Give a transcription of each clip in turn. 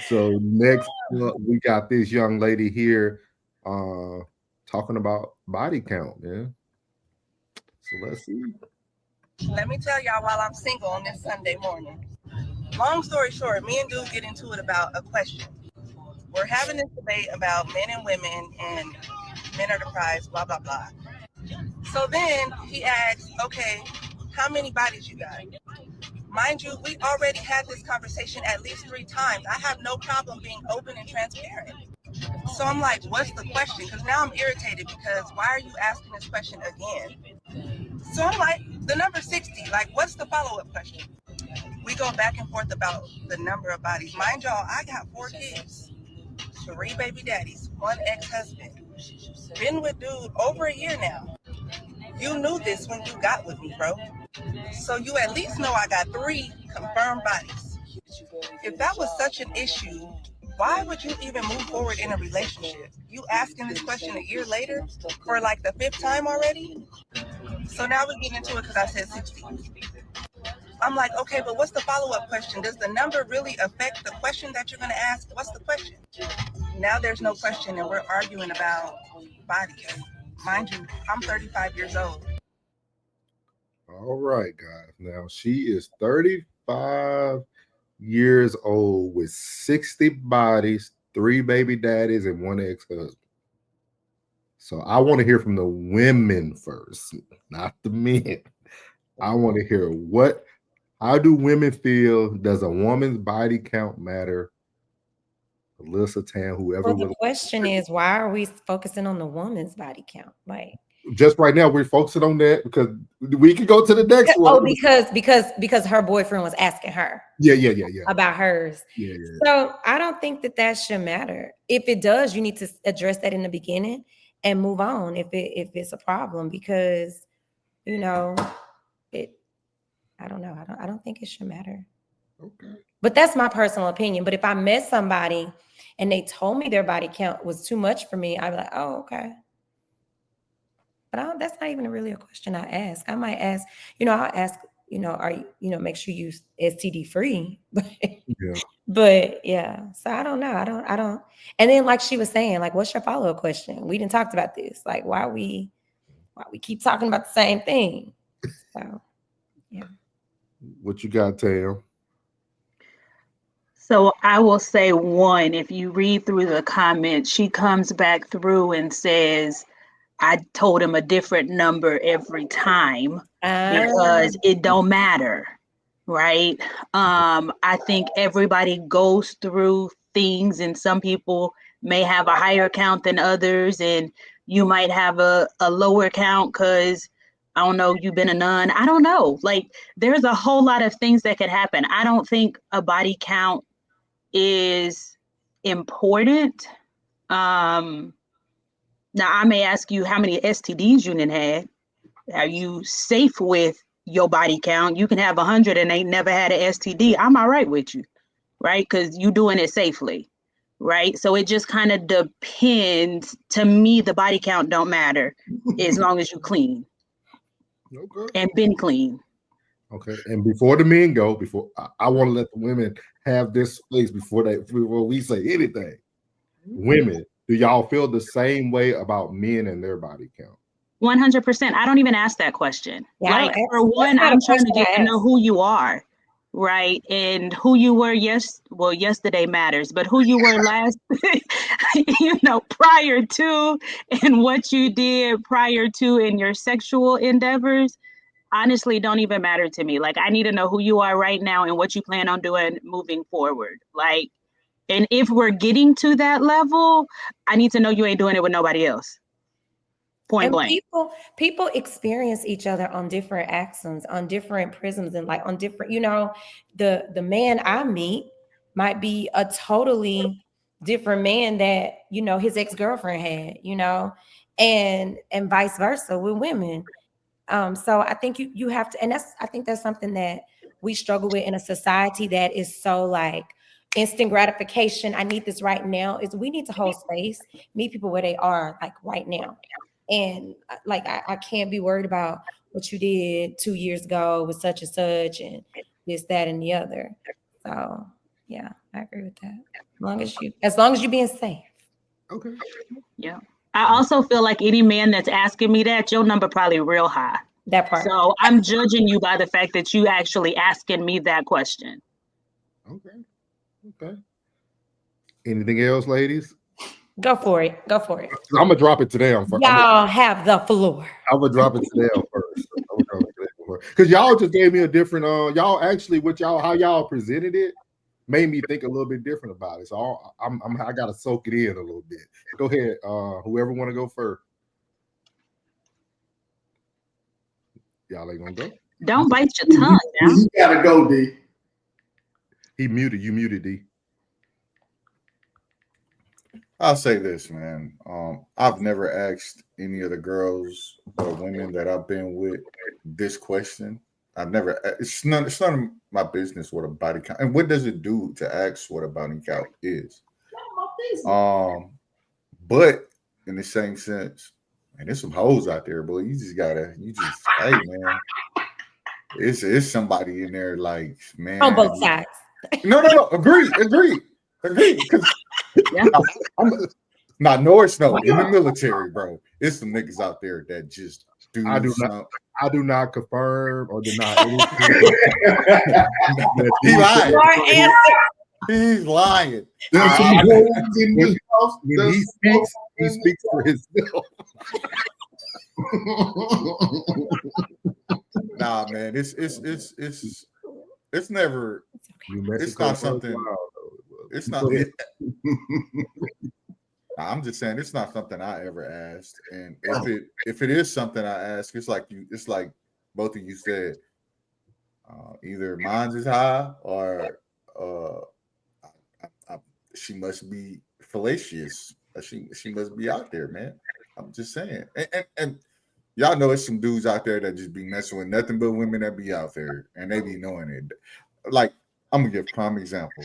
So next we got this young lady here talking about body count, man. So let's see. Let me tell y'all while I'm single on this Sunday morning. Long story short, me and Dude get into it about a question. We're having this debate about men and women and men are the prize, blah, blah, blah. So then he asks, okay, how many bodies you got? Mind you, we already had this conversation at least 3 times. I have no problem being open and transparent. So I'm like, what's the question? Because now I'm irritated because why are you asking this question again? So I'm like, the number 60, like, what's the follow-up question? We go back and forth about the number of bodies. Mind y'all, I got 4 kids, 3 baby daddies, 1 ex-husband. Been with Dude over a year now. You knew this when you got with me, bro. So you at least know I got 3 confirmed bodies. If that was such an issue, why would you even move forward in a relationship? You asking this question a year later for like the 5th time already? So now we get into it because I said 60. I'm like, okay, but what's the follow-up question? Does the number really affect the question that you're going to ask? What's the question? Now there's no question and we're arguing about bodies. Mind you, I'm 35 years old. All right, guys. Now she is 35 years old with 60 bodies, 3 baby daddies, and 1 ex-husband. So I want to hear from the women first, not the men. I want to hear how do women feel? Does a woman's body count matter? Alyssa, Tan, whoever Well, the will. question is, why are we focusing on the woman's body count? Like, Just right now, we're focusing on that because we can go to the next one. oh, because her boyfriend was asking her Yeah. about hers. Yeah. So I don't think that should matter. If it does, you need to address that in the beginning and move on if it's a problem, because you know it. I don't know. I don't think it should matter. Okay. But that's my personal opinion. But if I met somebody and they told me their body count was too much for me, I'd be like, oh, okay. But that's not even really a question I ask. I might ask, I'll ask, are you, make sure you STD free. Yeah. But yeah, so I don't know. I don't. And then like she was saying, like, what's your follow-up question? We didn't talk about this. Like, why we keep talking about the same thing? So yeah. What you got, Tam? So I will say one, if you read through the comments, she comes back through and says, I told him a different number every time because it don't matter, right? I think everybody goes through things and some people may have a higher count than others and you might have a lower count because I don't know, you've been a nun. I don't know. Like there's a whole lot of things that could happen. I don't think a body count is important. Now I may ask you how many STDs you done had. Are you safe with your body count? You can have 100 and ain't never had an STD. I'm all right with you, right? Because you doing it safely, right? So it just kind of depends. To me, the body count don't matter as long as you clean and been clean. Okay. And before the men go, I want to let the women have this space before we say anything. Women, do y'all feel the same way about men and their body count? 100%. I don't even ask that question. Yeah, like for one, I'm trying to get to know who you are, right? And who you were yesterday matters, but who you were last, prior to, and what you did prior to in your sexual endeavors, honestly don't even matter to me. Like I need to know who you are right now and what you plan on doing moving forward. Like, and if we're getting to that level, I need to know you ain't doing it with nobody else. Point blank. People experience each other on different accents, on different prisms, and like on different, the man I meet might be a totally different man that, his ex-girlfriend had, and vice versa with women. So I think you have to, and I think that's something that we struggle with in a society that is so like instant gratification. I need this right now. Is we need to hold space, meet people where they are, like right now. And like I can't be worried about what you did 2 years ago with such and such and this, that, and the other. So Yeah, I agree with that. As long as you're being safe. Okay. Yeah. I also feel like any man that's asking me that, your number probably real high. That part. So I'm judging you by the fact that you actually asking me that question. Okay. Okay. Anything else, ladies? Go for it. Go for it. I'm gonna drop it today on first. Y'all have the floor. I'm gonna drop it today on first. Because y'all just gave me a different y'all actually how y'all presented it made me think a little bit different about it. So I gotta soak it in a little bit. Go ahead. Whoever want to go first. Y'all ain't gonna go? Don't bite your tongue now. You gotta go, D. He muted. You muted, D. I'll say this, man. I've never asked any of the girls or women that I've been with this question. I've never. It's none of my business what a body count and what does it do to ask what a body count is. But in the same sense, and there's some hoes out there, boy. Hey, man. It's somebody in there like, man. On both sides. No. Agree. Because I'm not Norris, no. In the military, bro, it's some niggas out there that just do. I do not confirm or deny anything. He lied. He's lying. When he speaks for himself. Nah, man, it's never. It's not something. It's not. I'm just saying it's not something I ever asked, and if it is something I ask, it's like both of you said, either mine's is high or she must be fallacious. She must be out there, man. I'm just saying, and y'all know it's some dudes out there that just be messing with nothing but women that be out there, and they be knowing it. Like I'm gonna give a prime example.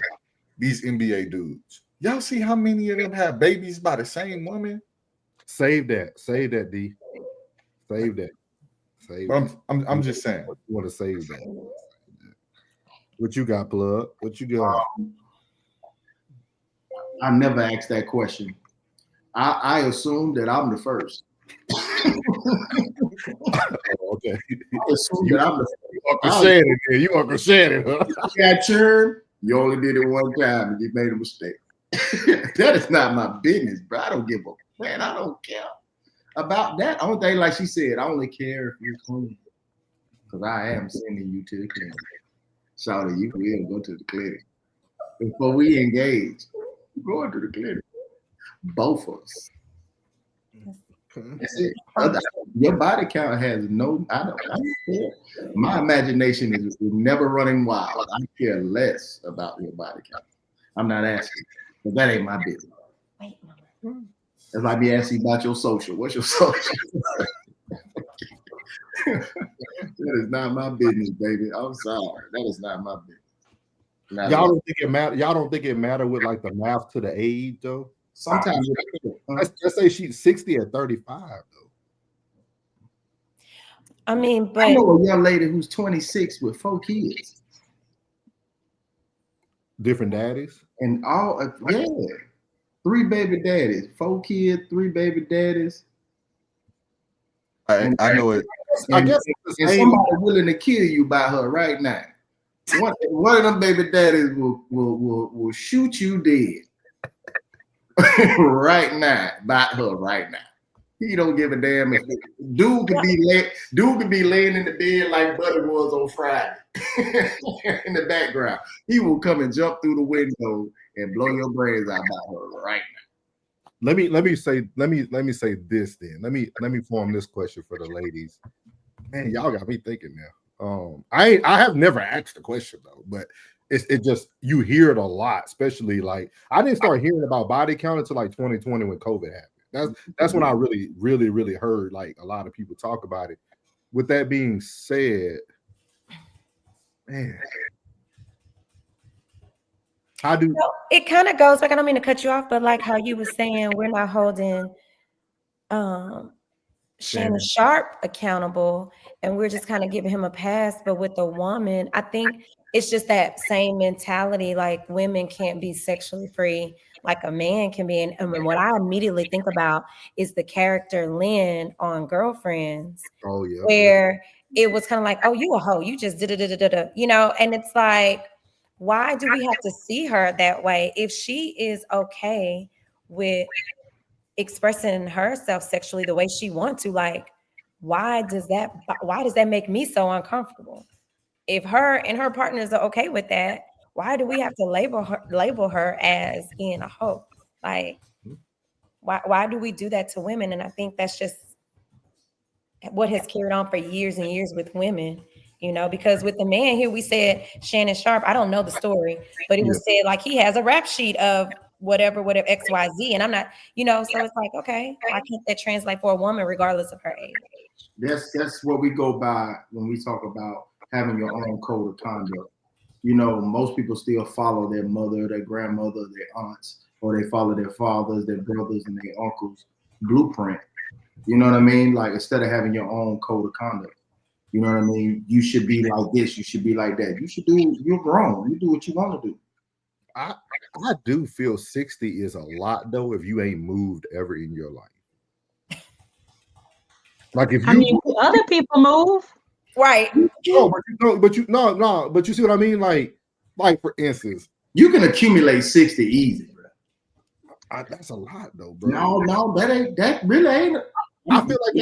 These NBA dudes. Y'all see how many of them have babies by the same woman? Save that, D. Save that. I'm just saying. You want to save that. What you got, Plug? What you got? I never asked that question. I assume that I'm the first. Okay. I assume that I'm the first. You Uncle Shannon, huh? You got churned. You only did it one time and you made a mistake. That is not my business, bro. I don't give a man. I don't care about that. Only thing, like she said, I only care if you're clean. Because I am sending you to the clinic. Shawty, you will go to the clinic. Before we engage, we're going to the clinic. Both of us. That's it. Your body count has no, I don't care. My imagination is never running wild. I care less about your body count. I'm not asking, but that ain't my business. It's like me asking about your social. What's your social? That is not my business, baby. I'm sorry. That is not my business. Y'all don't think it matter? Y'all don't think it matter with like the math to the age though? Sometimes let's say she's 60 at 35 though. I mean, but I know a young lady who's 26 with 4 kids. Different daddies? And all 3 baby daddies, 4 kids, 3 baby daddies. I know it. I guess and somebody willing to kill you by her right now. One of them baby daddies will shoot you dead. Right now, about her right now. He don't give a damn if dude could be laying in the bed like Buddy was on Friday in the background. He will come and jump through the window and blow your brains out about her right now. Let me say this then. Let me form this question for the ladies. Man, y'all got me thinking now. I have never asked the question though, but it just you hear it a lot, especially like I didn't start hearing about body count until like 2020 when COVID happened. That's when I really heard like a lot of people talk about it. With that being said, man, it kind of goes like I don't mean to cut you off, but like how you were saying, we're not holding Shannon Sharpe accountable, and we're just kind of giving him a pass. But with the woman, I think it's just that same mentality. Like women can't be sexually free like a man can be. And what I immediately think about is the character Lynn on Girlfriends. Oh yeah. Where it was kind of like, oh, you a hoe, you just did it, you know, and it's like, why do we have to see her that way? If she is okay with expressing herself sexually the way she wants to, like, why does that make me so uncomfortable? If her and her partners are okay with that, why do we have to label her as being a hoe? Like, why do we do that to women? And I think that's just what has carried on for years and years with women, you know, because with the man here, we said Shannon Sharpe, I don't know the story, but it was said like he has a rap sheet of whatever XYZ. And I'm not, you know, so it's like, okay, why can't that translate for a woman regardless of her age? That's what we go by when we talk about having your own code of conduct. You know, most people still follow their mother, their grandmother, their aunts, or they follow their fathers, their brothers, and their uncles' blueprint. You know what I mean? Like, instead of having your own code of conduct, you know what I mean? You should be like this, you should be like that. You're grown. You do what you want to do. I do feel 60 is a lot though if you ain't moved ever in your life. Like if you other people move. Right. No, but you see what I mean? Like for instance, you can accumulate 60 easy, bro. That's a lot though, bro. No, that really ain't. I feel like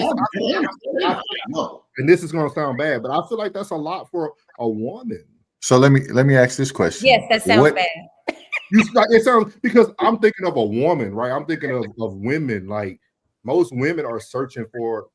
and this is gonna sound bad, but I feel like that's a lot for a woman. So let me ask this question. Yes, that sounds bad. It sounds, because I'm thinking of a woman, right? I'm thinking of women. Like most women are searching for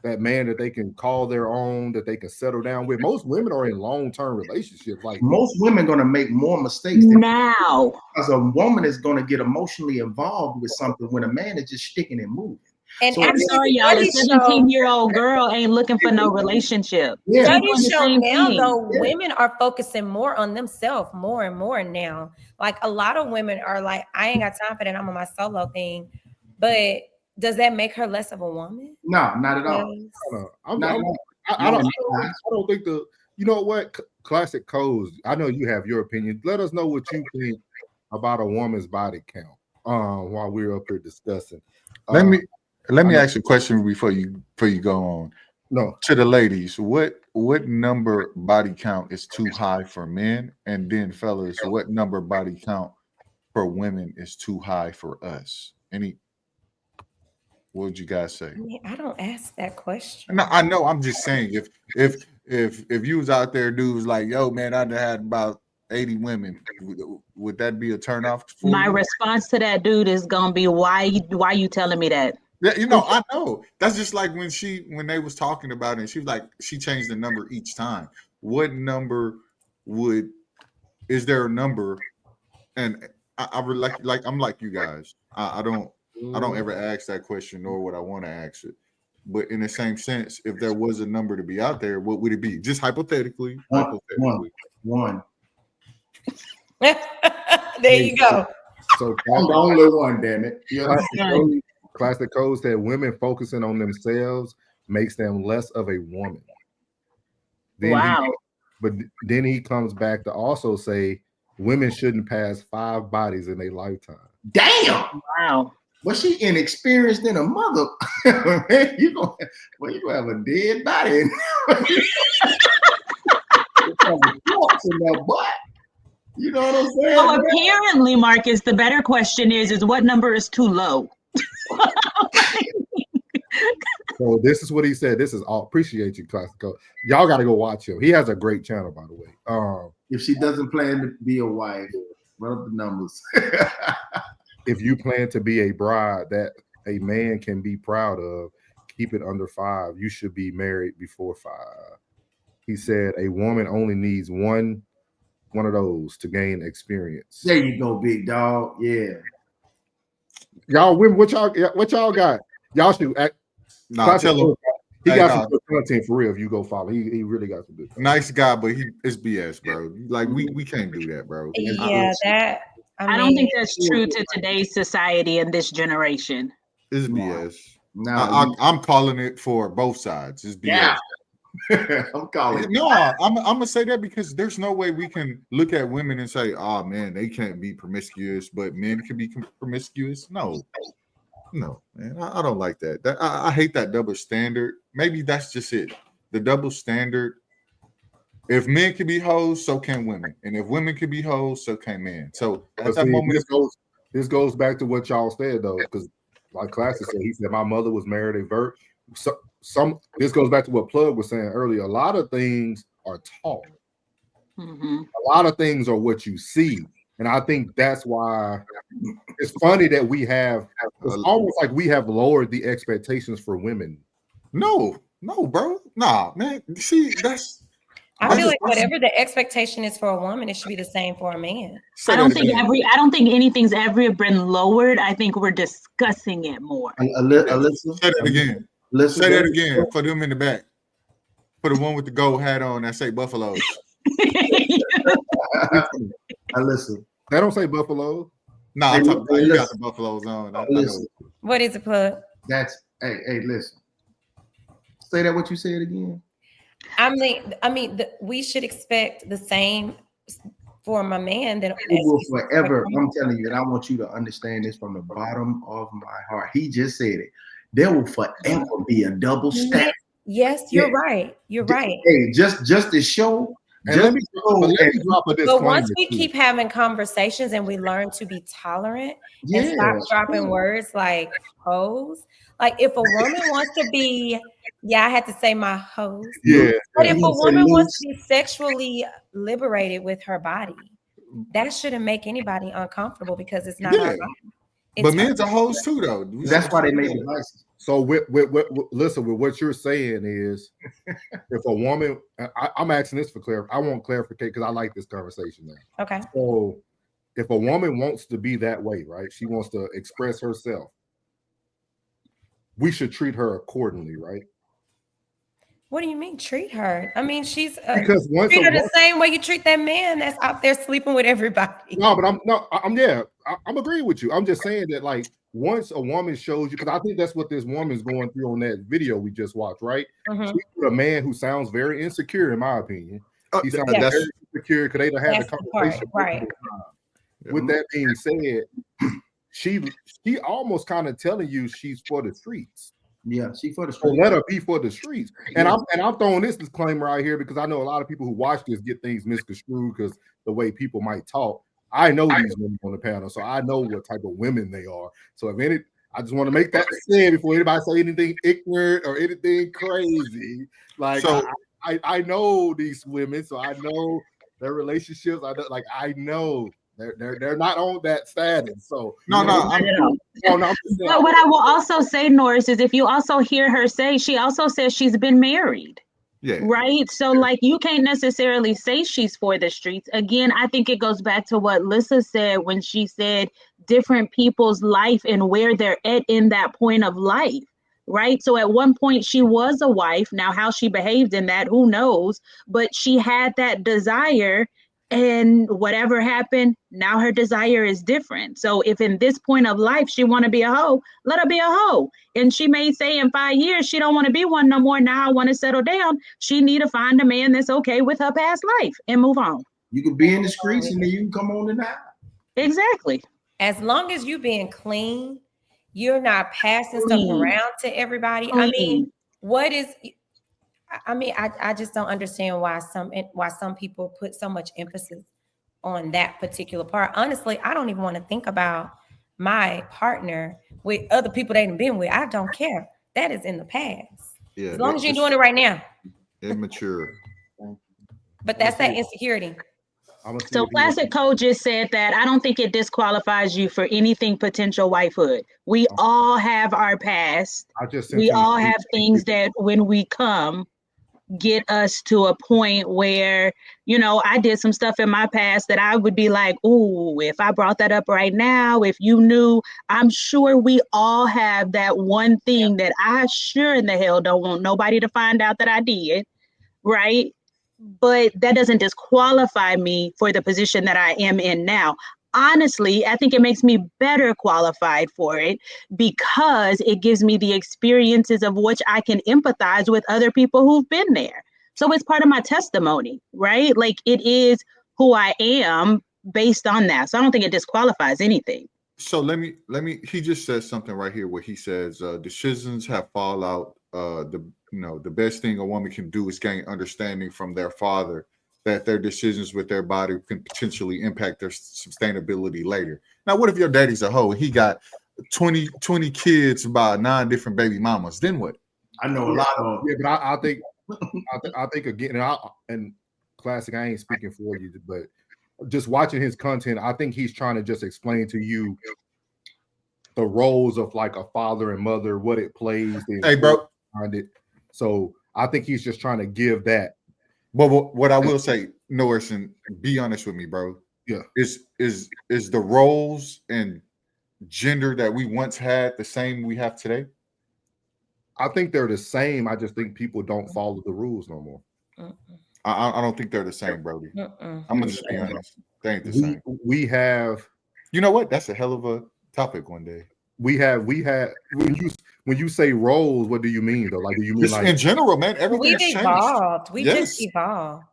that man that they can call their own, that they can settle down with. Most women are in long-term relationships. Like most women gonna make more mistakes now, because a woman is gonna get emotionally involved with something when a man is just sticking and moving. And so I'm sorry, y'all. A 17-year-old girl ain't looking for no relationship. Studies show now, though, women are focusing more on themselves more and more now. Like a lot of women are like, I ain't got time for that. I'm on my solo thing. But does that make her less of a woman? No, not at all. I don't think the. You know what? Classic Codes. I know you have your opinion. Let us know what you think about a woman's body count. While we're up here discussing. Let me ask you a question before you go on. No, to the ladies, what number body count is too high for men? And then fellas, what number body count for women is too high for us? What would you guys say? I don't ask that question. No, I know. I'm just saying, if you was out there, dudes like, yo, man, I'd had about 80 women, would that be a turnoff? My response to that dude is gonna be, why you telling me that? Yeah, you know, I know. That's just like when they was talking about it, and she was like, she changed the number each time. What number is there a number? And I like I'm like you guys. I don't ever ask that question, nor would I want to ask it. But in the same sense, if there was a number to be out there, what would it be? Just hypothetically. One. There you go. So I'm the only one, damn it. Classic Codes said women focusing on themselves makes them less of a woman. Then he comes back to also say women shouldn't pass 5 bodies in their lifetime. Damn! Wow. Well, she inexperienced in a mother. Man, you gonna have a dead body in that butt. You know what I'm saying? So apparently, Marcus, the better question is what number is too low? So this is what he said. This is all. Appreciate you, Classico. Y'all got to go watch him. He has a great channel, by the way. If she doesn't plan to be a wife, run up the numbers. If you plan to be a bride that a man can be proud of, keep it under 5. You should be married before 5. He said a woman only needs one of those to gain experience. There you go, big dog. Yeah. Y'all, what y'all got? Y'all should act. Nah, tell him. He got some good content for real. If you go follow, he really got some good content. Nice guy, but it's BS, bro. Like we can't do that, bro. Yeah, I don't think that's true to today's society and this generation. It's BS. No, I'm calling it for both sides. It's BS. I'm calling. No, I'm gonna say that because there's no way we can look at women and say, "Oh man, they can't be promiscuous, but men can be promiscuous." No, man, I don't like that. I hate that double standard. Maybe that's just it. The double standard. If men can be hoes, so can women, and if women can be hoes, so can men. So at that moment, this goes back to what y'all said though, because like Classic said, he said my mother was married a virgin. This goes back to what Plug was saying earlier. A lot of things are taught. Mm-hmm. A lot of things are what you see, and I think that's why it's funny that we have. It's almost like we have lowered the expectations for women. No, bro, nah, man. See, I feel like whatever the expectation is for a woman, it should be the same for a man. I don't think anything's ever been lowered. I think we're discussing it more. Alyssa, say that again. Say that again for them in the back. For the one with the gold hat on that say Buffaloes. Listen. They don't say Buffalo. No, I'm talking about you got the Buffaloes on. I know. What is it, Plug? That's hey, listen. Say that what you said again. I mean, we should expect the same for my man. That it will forever. I'm telling you, and I want you to understand this from the bottom of my heart. He just said it. There will forever be a double standard. Yes, you're right. You're right. Hey, just to show. Let me drop a disclaimer. But once we keep having conversations and we learn to be tolerant and stop dropping words like hoes. Like if a woman wants to be, I had to say my hoes. Yeah. But if a woman wants to be sexually liberated with her body, that shouldn't make anybody uncomfortable because it's not our body. But men's are hoes too, though. That's why they made devices. So listen, with what you're saying is, if a woman, I'm asking this for I want clarification because I like this conversation now. Okay. So if a woman wants to be that way, right? She wants to express herself. We should treat her accordingly, right? What do you mean treat her? I mean, she's because treat her the same way you treat that man that's out there sleeping with everybody. No, but I'm agreeing with you. I'm just saying that like once a woman shows you, because I think that's what this woman's going through on that video we just watched, right? Mm-hmm. She's with a man who sounds very insecure, in my opinion. He sounds very insecure because they don't have the conversation. Right. With that being said, she almost kind of telling you she's for the streets. Yeah, she for the streets. So let her be for the streets. And I'm throwing this disclaimer out here because I know a lot of people who watch this get things misconstrued because the way people might talk. I know these women on the panel, so I know what type of women they are. So I just want to make that said before anybody say anything ignorant or anything crazy. Like so, I know these women, so I know their relationships. I know they're not on that status. So no. But what I will also say, Norris, is if you also hear her say, she also says she's been married. Yeah. Right. So like you can't necessarily say she's for the streets. Again, I think it goes back to what Lissa said when she said different people's life and where they're at in that point of life. Right. So at one point she was a wife. Now how she behaved in that, who knows? But she had that desire. And whatever happened, now her desire is different. So if in this point of life she want to be a hoe, let her be a hoe. And she may say in 5 years she don't want to be one no more. Now I want to settle down. She need to find a man that's okay with her past life and move on. You could be in the streets and then you can come on the night. Exactly. As long as you being clean, you're not passing stuff around to everybody. I mean, I just don't understand why some people put so much emphasis on that particular part. Honestly, I don't even want to think about my partner with other people they've been with. I don't care. That is in the past. Yeah, as long as you're doing it right now. Immature. But that's that insecurity. So Classic Code just said that I don't think it disqualifies you for anything potential wifehood. We all have our past. We all have things that when we come get us to a point where, I did some stuff in my past that I would be like, ooh, if I brought that up right now, if you knew, I'm sure we all have that one thing that I sure in the hell don't want nobody to find out that I did, right? But that doesn't disqualify me for the position that I am in now. honestly, I think it makes me better qualified for it because it gives me the experiences of which I can empathize with other people who've been there. So it's part of my testimony, right? Like it is who I am based on that. So I don't think it disqualifies anything. So let me he just says something right here where he says decisions have fallout. The best thing a woman can do is gain understanding from their father that their decisions with their body can potentially impact their sustainability later. Now, what if your daddy's a hoe and he got 20 kids by 9 different baby mamas? Then what? I know a lot of. Yeah, but I think again, and Classic, I ain't speaking for you, but just watching his content, I think he's trying to just explain to you the roles of like a father and mother, what it plays. Hey, bro. Behind it. So I think he's just trying to give that. But what I will say, Norris, and be honest with me, bro. Yeah, is the roles and gender that we once had the same we have today? I think they're the same. I just think people don't follow the rules no more. I don't think they're the same, Brody. I'm gonna just be honest. They ain't the same. We have. You know what? That's a hell of a topic one day. We had when you say roles, what do you mean though? Like, do you mean just like in general, man? Everything We've evolved. We just evolved.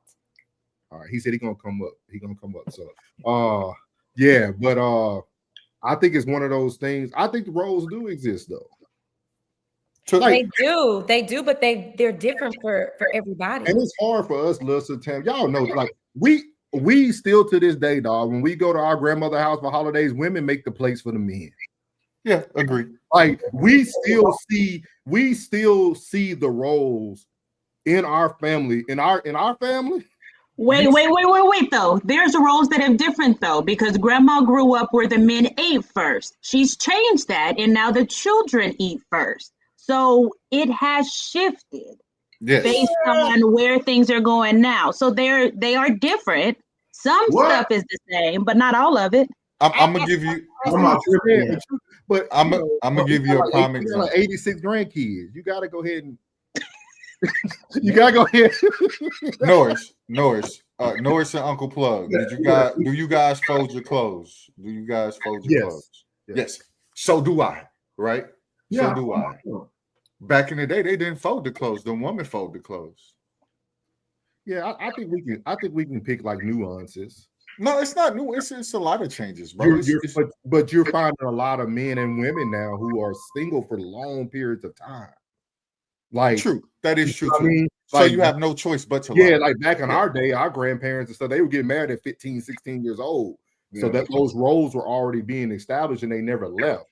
All right, he said he's gonna come up. He's gonna come up. So, yeah, but I think it's one of those things. I think the roles do exist though. So they do, but they're different for everybody. And it's hard for us, Lissa, Tam. Y'all know, like we still to this day, dog. When we go to our grandmother's house for holidays, women make the plates for the men. Yeah, agree. Like we still see the roles in our family. In our family. Wait, though. There's roles that are different, though, because grandma grew up where the men ate first. She's changed that, and now the children eat first. So it has shifted based on where things are going now. So they are different. Some stuff is the same, but not all of it. I'm gonna give you. But I'm gonna give you a prime example. Like 86 grandkids. You gotta go ahead and you gotta go ahead. Norris and Uncle Plug. Do you guys fold your clothes? Do you guys fold your clothes? Yes. So do I. Right. Yeah. So do I. Back in the day, they didn't fold the clothes. The woman folded the clothes. Yeah, I think we can pick like nuances. No, it's not new. It's a lot of changes, bro. But you're finding a lot of men and women now who are single for long periods of time. Like true, that is true. I mean, so you have no choice but to lie. Like back in our day, our grandparents and stuff, they would get married at 15, 16 years old. Yeah. So that those roles were already being established and they never left.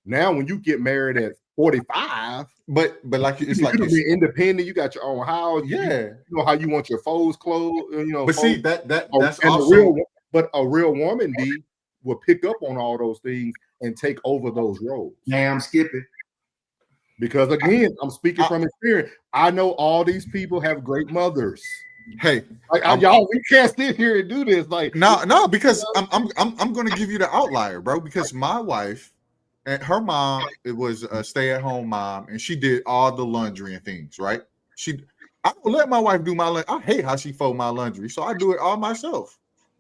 Now, when you get married at 45, but like it's like you're independent, you got your own house. Yeah, you know how you want your foes clothes. You know, but foes, see that's also a real woman will pick up on all those things and take over those roles. Damn, skip it. Because again, I'm speaking from experience. I know all these people have great mothers. Hey, y'all, we can't sit here and do this. Like, no, because I'm going to give you the outlier, bro. Because my wife and her mom, it was a stay-at-home mom, and she did all the laundry and things, right? I don't let my wife do my laundry. I hate how she fold my laundry, so I do it all myself.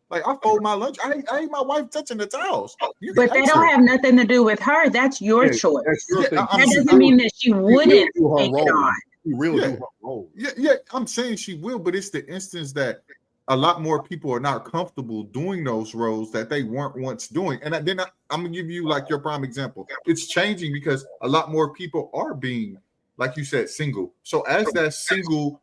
Like I fold my laundry. I hate my wife touching the towels. But that don't have nothing to do with her. That's your choice. That doesn't mean that she wouldn't take it on. She really do her role. Yeah, I'm saying she will, but it's the instance that a lot more people are not comfortable doing those roles that they weren't once doing. And then I'm gonna give you like your prime example. It's changing because a lot more people are being, like you said, single. So as that single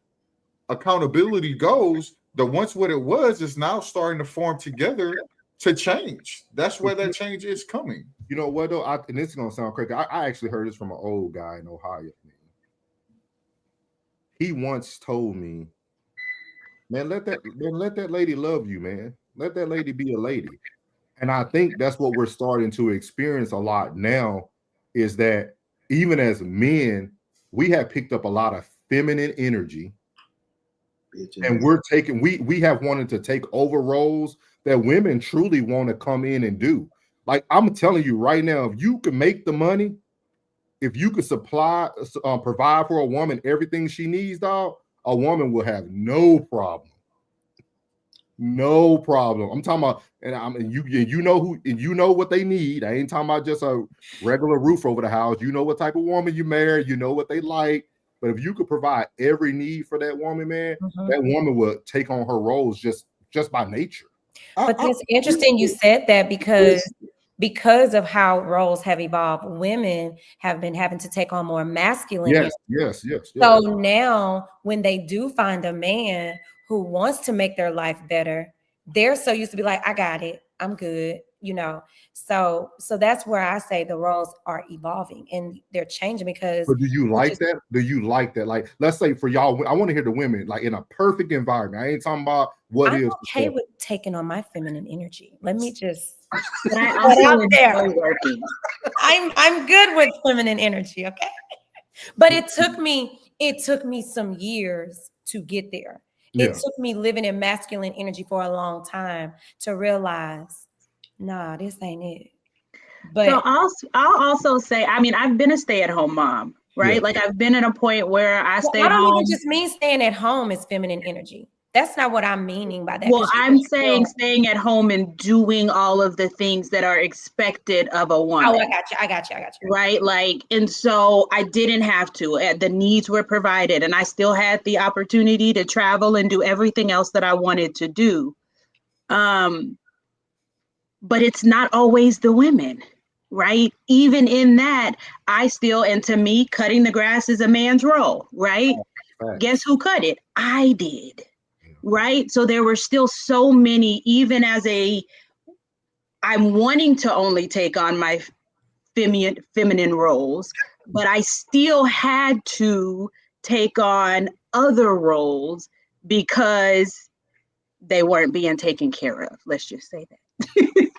accountability goes, the once what it was is now starting to form together to change. That's where that change is coming. You know what though? And this is gonna sound crazy. I actually heard this from an old guy in Ohio. He once told me, man, let that lady love you, man. Let that lady be a lady. And I think that's what we're starting to experience a lot now, is that even as men, we have picked up a lot of feminine energy. And we have wanted to take over roles that women truly want to come in and do. Like I'm telling you right now, if you can make the money, if you could provide for a woman everything she needs, dog, a woman will have no problem. No problem. I'm talking about, and you know who, and you know what they need. I ain't talking about just a regular roof over the house. You know what type of woman you marry. You know what they like. But if you could provide every need for that woman, man, that woman would take on her roles just by nature. But that's interesting you said that because of how roles have evolved, women have been having to take on more masculine. Yes. So now when they do find a man who wants to make their life better, they're so used to be like, I got it, I'm good, you know. So that's where I say the roles are evolving and they're changing because. But do you like that? Do you like that? Like, let's say for y'all, I want to hear the women like in a perfect environment. I ain't talking about what I'm is. okay with taking on my feminine energy. Let me just. But I also enjoy working. I'm good with feminine energy, okay? But it took me some years to get there. Yeah. It took me living in masculine energy for a long time to realize, nah, this ain't it. But so I'll also say, I mean, I've been a stay-at-home mom, right? Yeah. Like I've been at a point where I stay I don't home. even just mean staying at home is feminine energy. That's not what I'm meaning by that. Well, I'm saying staying at home and doing all of the things that are expected of a woman. Oh, I got you. Right? Like, and so I didn't have to. The needs were provided, and I still had the opportunity to travel and do everything else that I wanted to do. But it's not always the women, right? Even in that, I still, and to me, cutting the grass is a man's role, right? Right. Guess who cut it? I did. Right. So there were still so many, even as I'm wanting to only take on my feminine roles, but I still had to take on other roles because they weren't being taken care of. Let's just say that.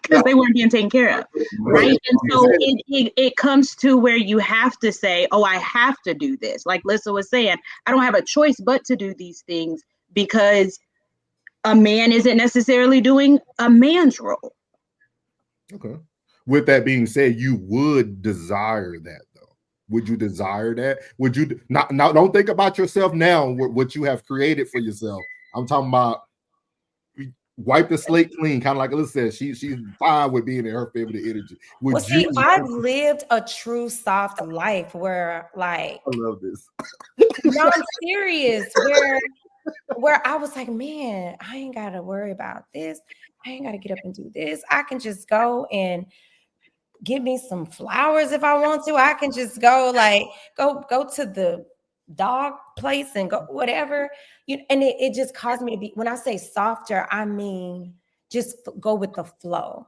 Because they weren't being taken care of. Right. And so it comes to where you have to say, oh, I have to do this. Like Lissa was saying, I don't have a choice but to do these things because a man isn't necessarily doing a man's role. Okay. With that being said, you would desire that though. Would you desire that? Would you not? Don't think about yourself now, what you have created for yourself. I'm talking about wipe the slate clean, kind of like Alyssa said. She's fine with being in her feminine energy. I've lived a true soft life where, like, I love this. No, I'm serious. Where I was like, man, I ain't gotta worry about this. I ain't gotta get up and do this. I can just go and get me some flowers if I want to. I can just go to the dog place and go whatever. And it just caused me to be, when I say softer, I mean just go with the flow.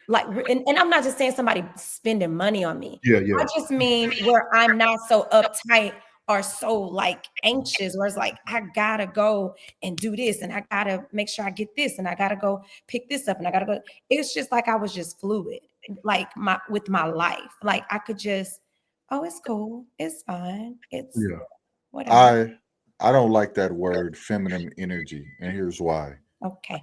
Like, and I'm not just saying somebody spending money on me. Yeah. I just mean where I'm not so uptight or so like anxious, where it's like, I gotta go and do this, and I gotta make sure I get this, and I gotta go pick this up, and I gotta go. It's just like I was just fluid, like with my life. Like I could just, oh, it's cool, it's fine, it's whatever. I don't like that word feminine energy, and here's why. Okay.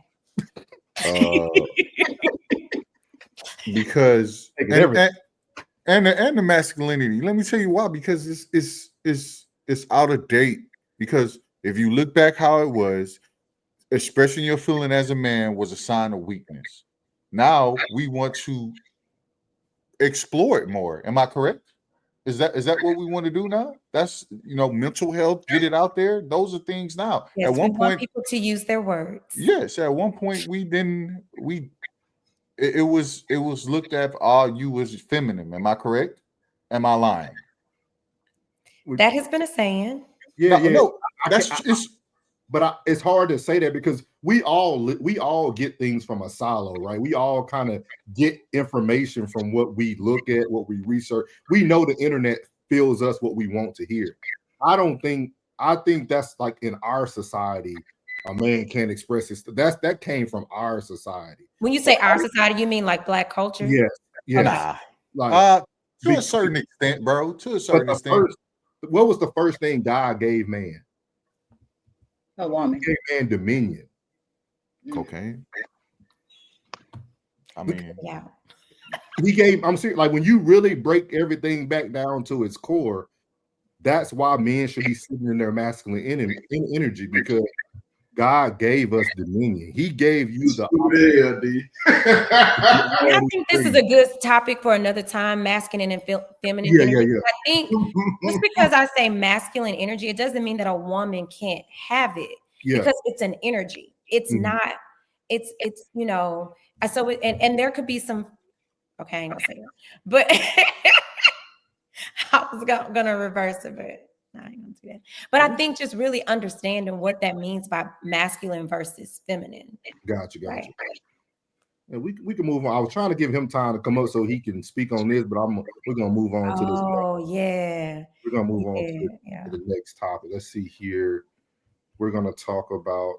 Because and the masculinity. Let me tell you why. Because it's out of date. Because if you look back how it was, expressing your feeling as a man was a sign of weakness. Now we want to explore it more. Am I correct? Is that what we want to do now? That's, mental health, get it out there. Those are things now. Yes, at one we point, want people to use their words. Yes, at one point it was looked at, you was feminine. Am I correct? Am I lying? That has been a saying. No, it's hard to say that because we all get things from a silo, right? We all kind of get information from what we look at, what we research. We know the internet fills us what we want to hear. I think that's like in our society, a man can't express his. That came from our society. When you say our society, you mean like Black culture? Yes. Nah. Like to a certain extent, bro. To a certain extent. What was the first thing God gave man? A woman. He gave man dominion. Cocaine. I mean, yeah. He gave. I'm serious. Like when you really break everything back down to its core, that's why men should be sitting in their masculine energy, because God gave us dominion. He gave you the. And I think this is a good topic for another time, masculine and feminine energy. Yeah. I think just because I say masculine energy, it doesn't mean that a woman can't have it because it's an energy. It's not, it's you know, so and there could be some, okay, I ain't gonna say that, but I was gonna reverse it, but no, I ain't gonna do that. But I think just really understanding what that means by masculine versus feminine. Gotcha. Right. And we can move on. I was trying to give him time to come up so he can speak on this, but we're gonna move on to this. Oh yeah. We're gonna move on to the next topic. Let's see here. We're gonna talk about.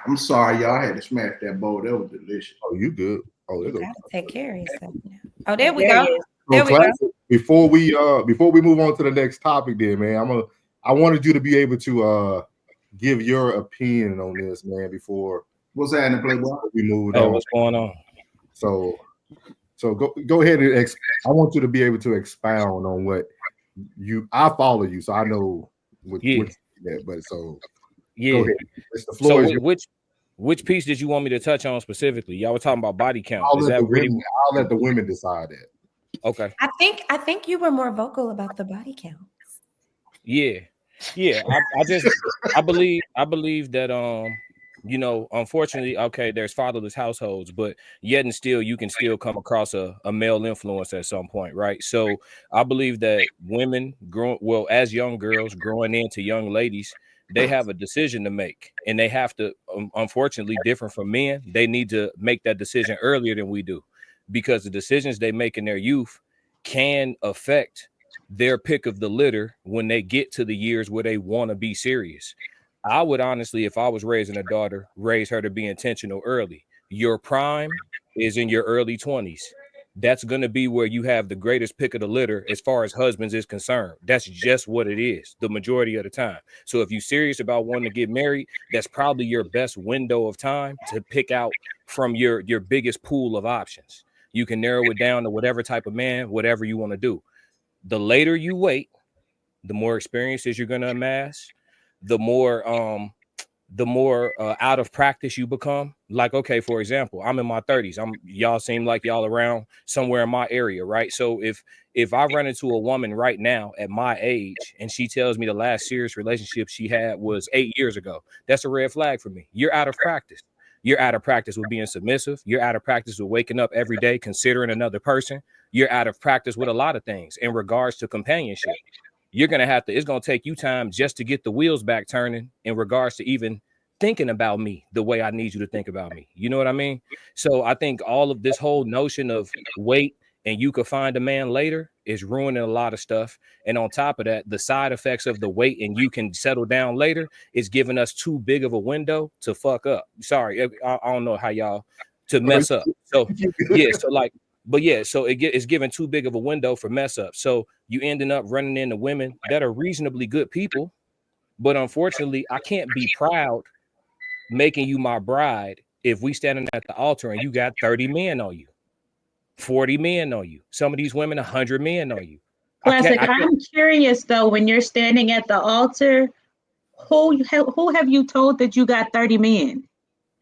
I'm sorry, y'all. I had to smash that bowl. That was delicious. Oh, you good? Oh, you gotta take care of yourself now. Oh, there we go. There we go. Before we move on to the next topic, there, man, I wanted you to be able to give your opinion on this, man. Before what's happening, Playboy? We moved on. What's going on? So go ahead and I want you to be able to expound on what I follow you, so I know what that. But so go ahead. The floor is yours. Which piece did you want me to touch on specifically? Y'all were talking about body count. I'll let the women decide that. Okay. I think you were more vocal about the body counts. Yeah. I believe that you know, unfortunately, okay, there's fatherless households, but yet and still you can still come across a male influence at some point, right? So I believe that women as young girls growing into young ladies, they have a decision to make, and they have to, unfortunately, different from men, they need to make that decision earlier than we do, because the decisions they make in their youth can affect their pick of the litter when they get to the years where they want to be serious. I would honestly, if I was raising a daughter, raise her to be intentional early. Your prime is in your early 20s. That's going to be where you have the greatest pick of the litter as far as husbands is concerned. That's just what it is the majority of the time. So if you're serious about wanting to get married, that's probably your best window of time to pick out from your biggest pool of options. You can narrow it down to whatever type of man, whatever you want to do. The later you wait, the more experiences you're going to amass, the more out of practice you become. Like, okay, for example, I'm in my 30s. Y'all seem like y'all around somewhere in my area, right? So if I run into a woman right now at my age and she tells me the last serious relationship she had was 8 years ago, that's a red flag for me. You're out of practice. You're out of practice with being submissive. You're out of practice with waking up every day considering another person. You're out of practice with a lot of things in regards to companionship. You're going to have to, it's going to take you time just to get the wheels back turning in regards to even thinking about me the way I need you to think about me. You know what I mean? So I think all of this whole notion of wait and you could find a man later is ruining a lot of stuff. And on top of that, the side effects of the wait and you can settle down later is giving us too big of a window to fuck up. Sorry, I don't know how y'all to mess up. So yeah, so like, but yeah, so it's given too big of a window for mess up. So you ending up running into women that are reasonably good people, but unfortunately, I can't be proud making you my bride if we standing at the altar and you got 30 men on you, 40 men on you. Some of these women, 100 men on you. Classic. I'm curious though, when you're standing at the altar, who have you told that you got 30 men?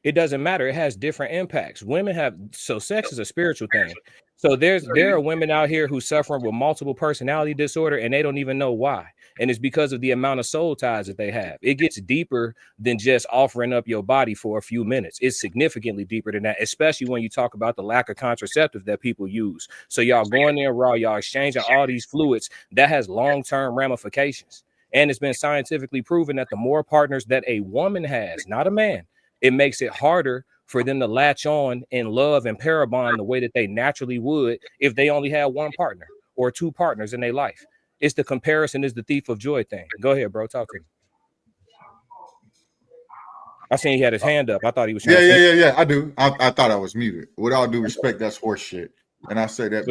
It doesn't matter. It has different impacts. Women have, so sex is a spiritual thing. So there are women out here who suffering with multiple personality disorder and they don't even know why. And it's because of the amount of soul ties that they have. It gets deeper than just offering up your body for a few minutes. It's significantly deeper than that, especially when you talk about the lack of contraceptive that people use. So y'all going there raw, y'all exchanging all these fluids, that has long-term ramifications. And it's been scientifically proven that the more partners that a woman has, not a man, it makes it harder for them to latch on and love and parabond the way that they naturally would if they only had one partner or two partners in their life. It's the comparison is the thief of joy thing. Go ahead, bro. Talk to me. I seen he had his hand up. I thought he was. Yeah. I do. I thought I was muted. With all due respect, that's horse shit. And I say that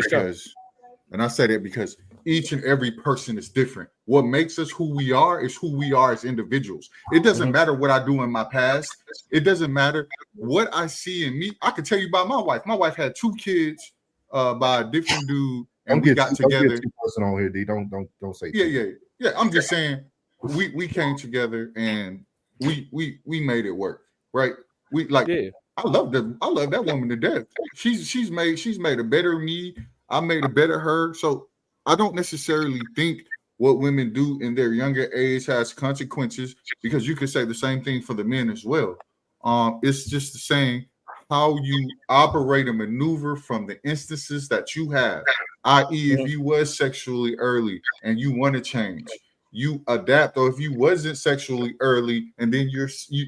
because each and every person is different. What makes us who we are is who we are as individuals. It doesn't matter what I do in my past. It doesn't matter what I see in me. I can tell you about my wife. My wife had 2 kids by a different dude, and we got together. Don't get too on here, D. Don't say. Yeah. I'm just saying we came together and we made it work, right? We like. Yeah. I love that woman to death. She's made a better me. I made a better her. So I don't necessarily think what women do in their younger age has consequences, because you could say the same thing for the men as well. It's just the same how you operate and maneuver from the instances that you have, i.e., if you was sexually early and you want to change, you adapt. Or if you wasn't sexually early and then you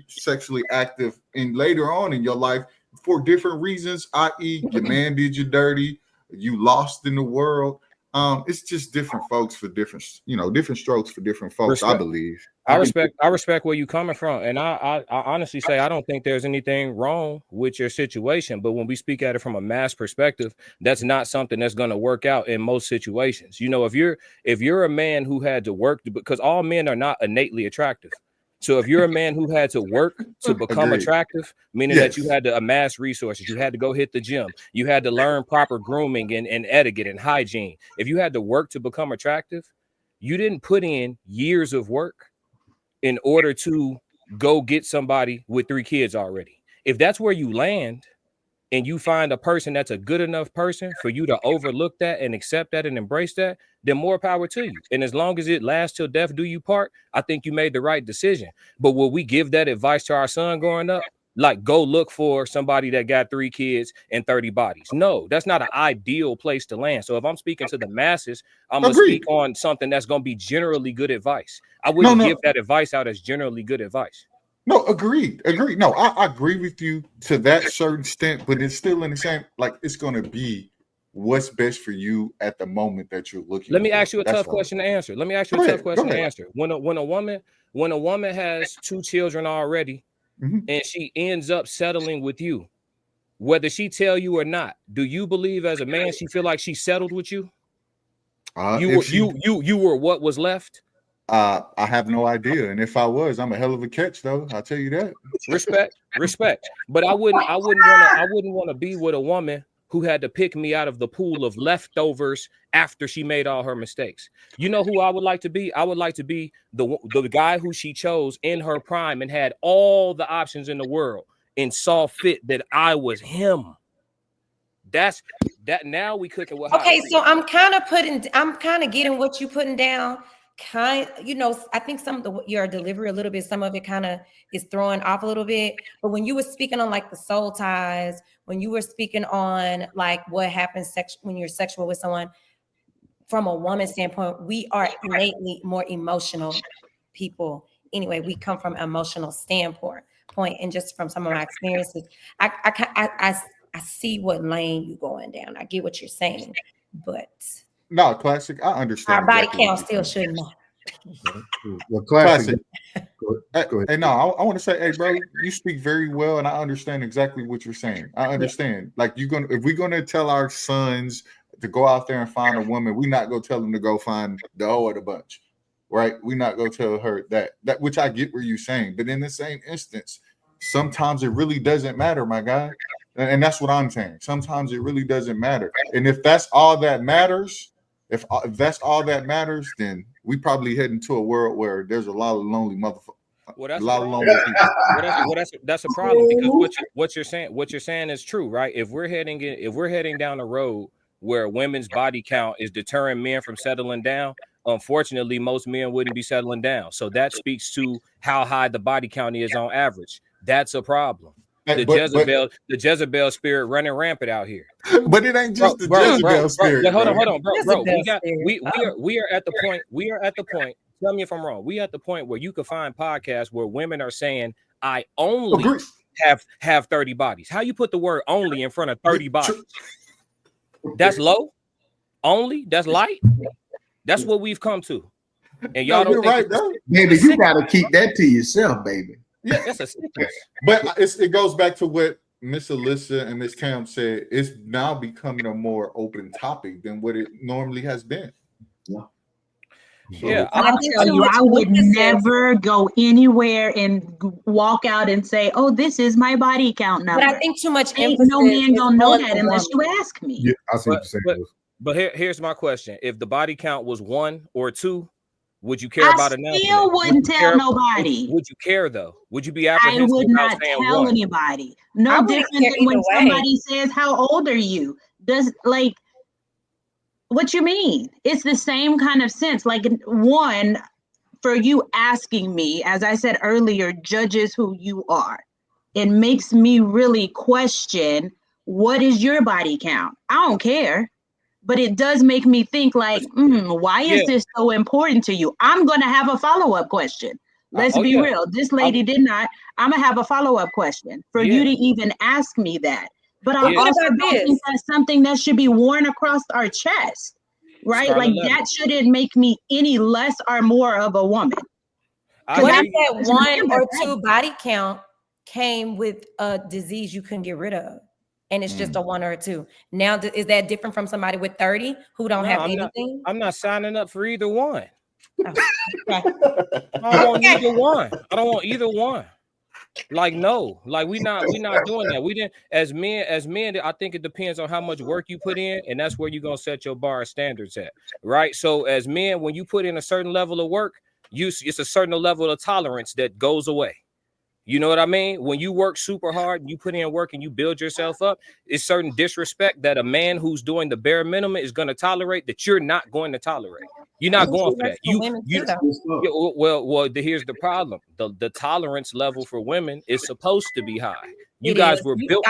sexually active and later on in your life for different reasons, i.e., your man did you dirty, you lost in the world. It's just different folks for different strokes for different folks. Respect. I believe. I respect where you coming from, and I honestly say I don't think there's anything wrong with your situation. But when we speak at it from a mass perspective, that's not something that's going to work out in most situations. You know, if you're a man who had to work, because all men are not innately attractive. So if you're a man who had to work to become attractive, meaning that you had to amass resources, you had to go hit the gym, you had to learn proper grooming and etiquette and hygiene. If you had to work to become attractive, you didn't put in years of work in order to go get somebody with 3 kids already. If that's where you land and you find a person that's a good enough person for you to overlook that and accept that and embrace that, then more power to you. And as long as it lasts till death do you part, I think you made the right decision. But will we give that advice to our son growing up? Like, go look for somebody that got 3 kids and 30 bodies. No, that's not an ideal place to land. So if I'm speaking to the masses, I'm going to speak on something that's going to be generally good advice. I wouldn't give that advice out as generally good advice. No, agreed. No, I agree with you to that certain extent, but it's still in the same, like, it's going to be what's best for you at the moment that you're looking. Let me ask you a tough question to answer. When a woman has 2 children already, and she ends up settling with you, whether she tell you or not, do you believe as a man she feel like she settled with you? You were what was left? I have no idea, and if I was, I'm a hell of a catch, though. I'll tell you that. Respect. But I wouldn't want to be with a woman who had to pick me out of the pool of leftovers after she made all her mistakes. You know who I would like to be? I would like to be the guy who she chose in her prime and had all the options in the world and saw fit that I was him. That's that. Now we cooking with. Okay, so I'm kind of getting what you putting down. I think some of your delivery a little bit, some of it kind of is throwing off a little bit. But when you were speaking on like the soul ties, when you were speaking on like what happens when you're sexual with someone, from a woman's standpoint, we are innately more emotional people. Anyway, we come from an emotional standpoint. And just from some of my experiences, I see what lane you're going down. I get what you're saying, but. No, classic. I understand. Our body count still shouldn't matter. Well, classic. Hey, no, I want to say, hey, bro, you speak very well, and I understand exactly what you're saying. I understand. Like, if we're gonna tell our sons to go out there and find a woman, we're not gonna tell them to go find the hoe of the bunch, right? We're not gonna tell her that which I get what you're saying, but in the same instance, sometimes it really doesn't matter, my guy. And that's what I'm saying. Sometimes it really doesn't matter. And if that's all that matters, if that's all that matters, then we probably head into a world where there's a lot of lonely motherfuckers. That's a problem, because what you're saying is true, right? If we're heading down a road where women's body count is deterring men from settling down, unfortunately, most men wouldn't be settling down. So that speaks to how high the body count is on average. That's a problem. The Jezebel spirit running rampant out here. But it ain't just Jezebel spirit. Hold on, bro. We are at the point. Tell me if I'm wrong. We at the point where you can find podcasts where women are saying, "I only have 30 bodies." How you put the word "only" in front of 30 bodies? That's low. Only? That's light. That's what we've come to. And y'all don't think right, bro. Baby, you gotta keep that to yourself, baby. Yeah, that's a sickness. But it goes back to what Miss Alyssa and Miss Tam said. It's now becoming a more open topic than what it normally has been. Yeah, I'll tell you, I would never go anywhere and walk out and say, "Oh, this is my body count number." But I think too much emphasis. No man gonna know that unless you ask me. Yeah, I see what you're saying. But here's my question: if the body count was 1 or 2, Would you care about I announcing still it? wouldn't tell nobody. Would you care though? Would you be I apprehensive would about not saying tell one? anybody. I No wouldn't different care than when either way. somebody says, "How old are you?" Does like what you mean? It's the same kind of sense. Like one, for you asking me, as I said earlier, judges who you are. It makes me really question, what is your body count? I don't care. But it does make me think like, why is this so important to you? I'm going to have a follow-up question. Let's be real. This lady did not. I'm going to have a follow-up question for you to even ask me that. But I also don't think that's something that should be worn across our chest, right? Scarlet Like letter. that shouldn't make me any less or more of a woman. What if that 1 or 2 body count came with a disease you couldn't get rid of? And it's just a 1 or a 2. Now, is that different from somebody with 30 who don't have anything? I'm not signing up for either one. Oh, okay. I don't want either one. I don't want either one. Like, no, like we not doing that. We didn't, as men, I think it depends on how much work you put in, and that's where you're gonna set your bar standards at, right? So as men, when you put in a certain level of work, it's a certain level of tolerance that goes away. You know what I mean? When you work super hard and you put in work and you build yourself up, it's certain disrespect that a man who's doing the bare minimum is going to tolerate that you're not going to tolerate. You're not going for that. Here's the problem. The tolerance level for women is supposed to be high. You guys were built.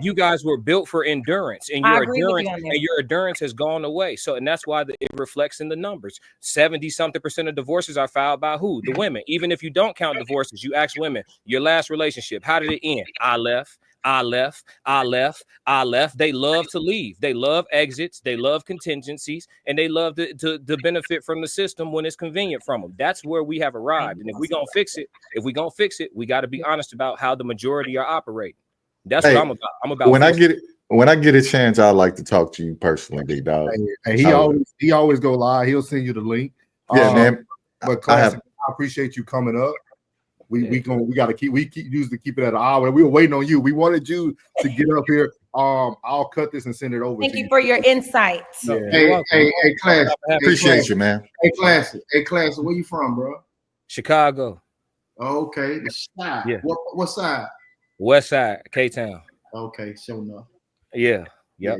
You guys were built for endurance, and your endurance has gone away. So, and that's why it reflects in the numbers. 70-something% of divorces are filed by who? The women. Even if you don't count divorces, you ask women, your last relationship, how did it end? I left. They love to leave. They love exits. They love contingencies, and they love to benefit from the system when it's convenient from them. That's where we have arrived. And if we're gonna fix it, we got to be honest about how the majority are operating. That's what I'm about. I'm about. When I get a chance, I'd like to talk to you personally, big dog. And he always go live. He'll send you the link. Yeah, man. But Classic, I appreciate you coming up. We got to keep usually keep it at an hour. We were waiting on you. We wanted you to get up here. I'll cut this and send it over. Thank you for your insights. Yeah. Hey, Classic. Appreciate you, man. Hey, Classic. Where you from, bro? Chicago. Okay, the side. Yeah. What side? West side, K-Town. Okay, sure enough. Yeah. Yep.